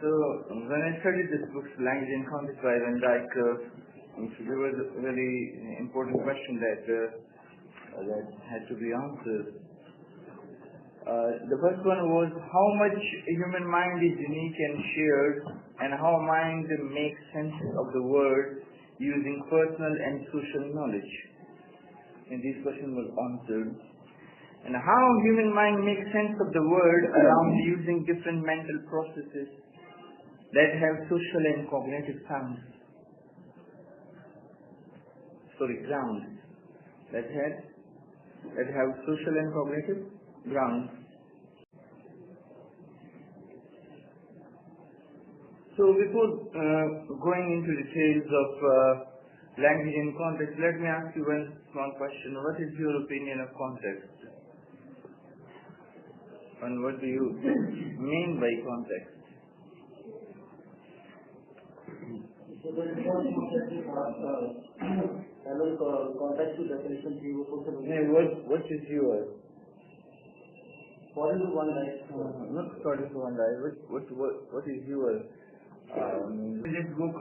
So when I studied this book, Language and Context by Van Dyck, there was a very important question that had to be answered. The first one was how much human mind is unique and shared, and how mind makes sense of the world using personal and social knowledge. And this question was answered. And how human mind makes sense of the world around using different mental processes that have social and cognitive grounds that have social and cognitive grounds. So before going into details of language and context, let me ask you one small question. What is your opinion of context? And what do you mean by context? So the context to definition what is yours? According to Van Dyck. Not according to Van Dyck. What is yours? This book,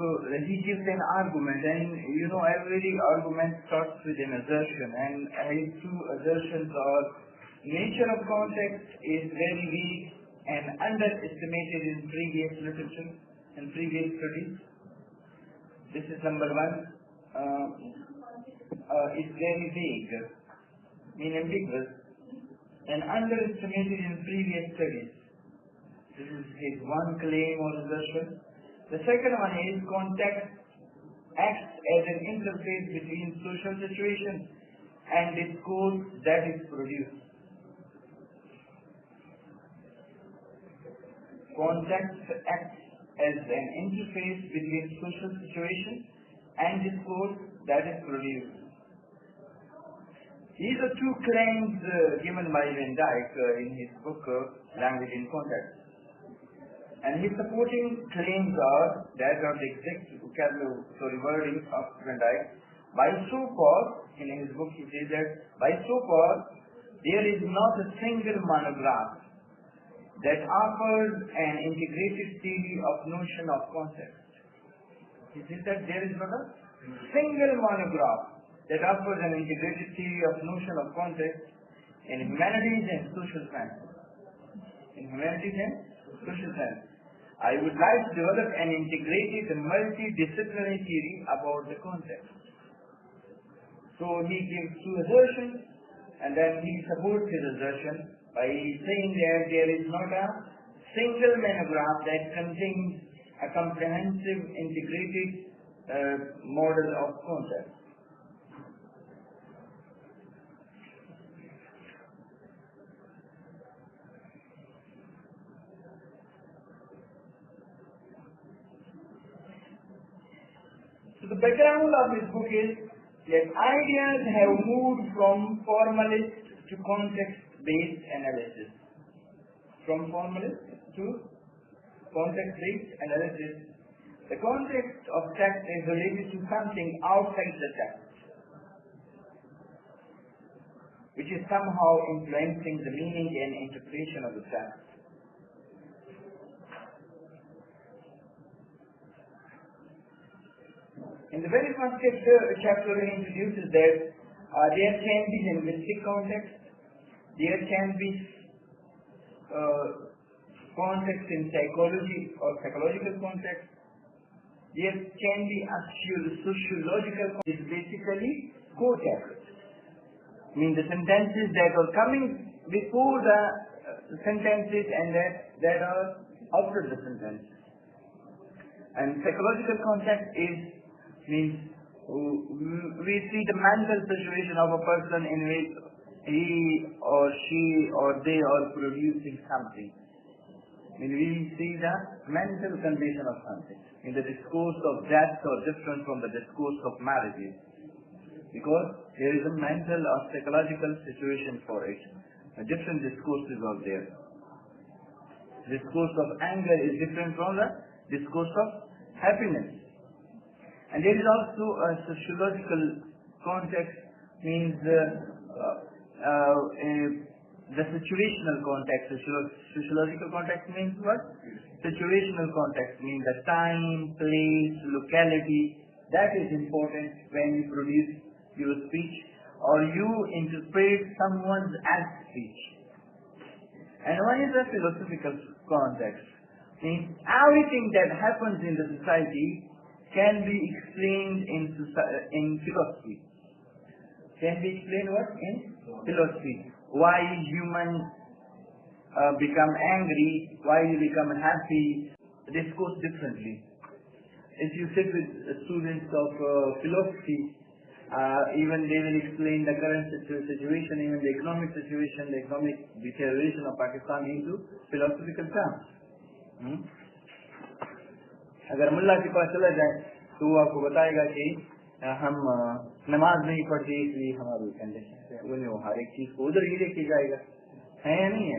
he gives an argument, and every argument starts with an assertion, and his two assertions are: nature of context is very weak and underestimated in previous literature and previous studies. This is number one. It's very vague, meaning ambiguous, and underestimated in previous studies. This is his one claim or assertion. The second one is context acts as an interface between social situations and discourse that is produced. Context acts as an interface between social situations and discourse that is produced. These are two claims given by Van Dyck in his book, Language in Context. And his supporting claims are that of the exact wording of Van Dyck. By so far, in his book he says that, by so far, there is not a single monograph that offers an integrated theory of notion of context. He says that there is not a single monograph that offers an integrated theory of notion of context in humanities and social sciences. I would like to develop an integrated multidisciplinary theory about the context. So he gives two assertions, and then he supports his assertion by saying that there is not a single monograph that contains a comprehensive integrated model of context. So the background of this book is that ideas have moved from formalist to context-based analysis. From formalist to context-based analysis. The context of text is related to something outside the text, which is somehow influencing the meaning and interpretation of the text. In the very first chapter, he introduces that there can be linguistic context, there can be context in psychology or psychological context, there can be actual sociological context. It's basically co-text. I mean the sentences that are coming before the sentences and that are after the sentences. And psychological context means we see the mental situation of a person in which he or she or they are producing something. I mean, we see the mental condition of something. In the discourse of death or different from the discourse of marriages, because there is a mental or psychological situation for it. Different discourses are there. Discourse of anger is different from the discourse of happiness. And there is also a sociological context, means the situational context. Sociological context means what? Situational context means the time, place, locality. That is important when you produce your speech or you interpret someone's speech. And one is the philosophical context. Means everything that happens in the society can be explained in philosophy. Can be explained what? In philosophy. Why humans become angry, why you become happy, discourse differently. If you sit with students of philosophy, even they will explain the current situation, even the economic situation, the economic deterioration of Pakistan into philosophical terms. अगर मुल्ला के पास चला जाए तो वो आपको बताएगा कि हम नमाज नहीं पढ़ते इसलिए हमारी कंडीशन है, वो हर एक चीज को उधर ही लेके जाएगा, है या नहीं है?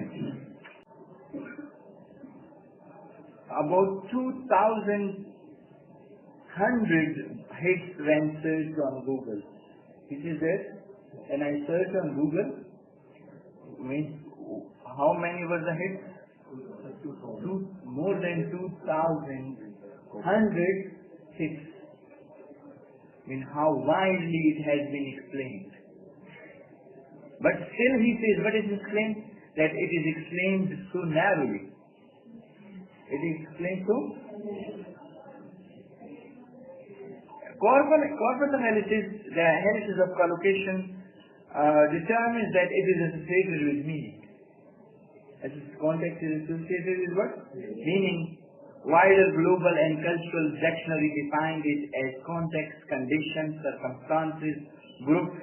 About 2,100 hits when searched on Google. This is it. When I search on Google, means how many were the hits? More than 2,100 hits. I mean how widely it has been explained. But still he says, what is explained? That it is explained so narrowly. It is explained so. Corpus analysis, the analysis of collocation, determines that it is associated with meaning. As its context is associated with what? Meaning. Wider global and cultural dictionary defined it as context, conditions, circumstances, group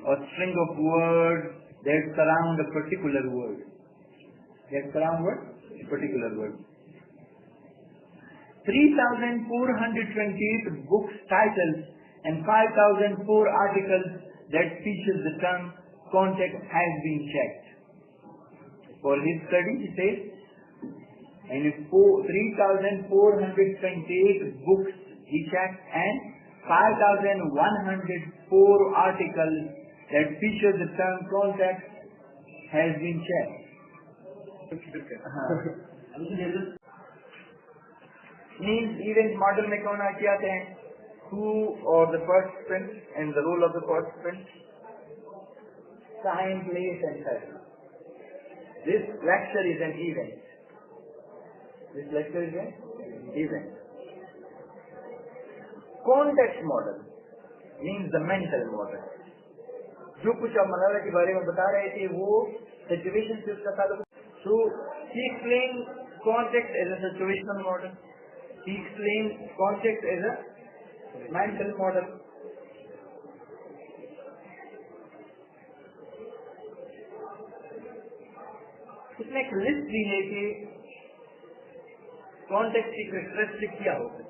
or string of words that surround a particular word. That surround what? A particular word. 3,428 books, titles and 5,004 articles that feature the term context has been checked. For his study, he says, and 3,428 books he checked and 5,104 articles that feature the term context has been checked. Means event model में कौन आते हैं? Who or the participant and the role of the participant, time, place and time. This lecture is an event. This lecture is an event. Context model means the mental model. जो कुछ आप मलाला के बारे में बता रहे थे वो situation से उसका ताल्लुक. So he explained context as a situational model. He explained context as a mental model. इसमें एक लिस्ट दी है कि कॉन्टेक्स्ट की कैरेक्टरिस्टिक क्या हो सकती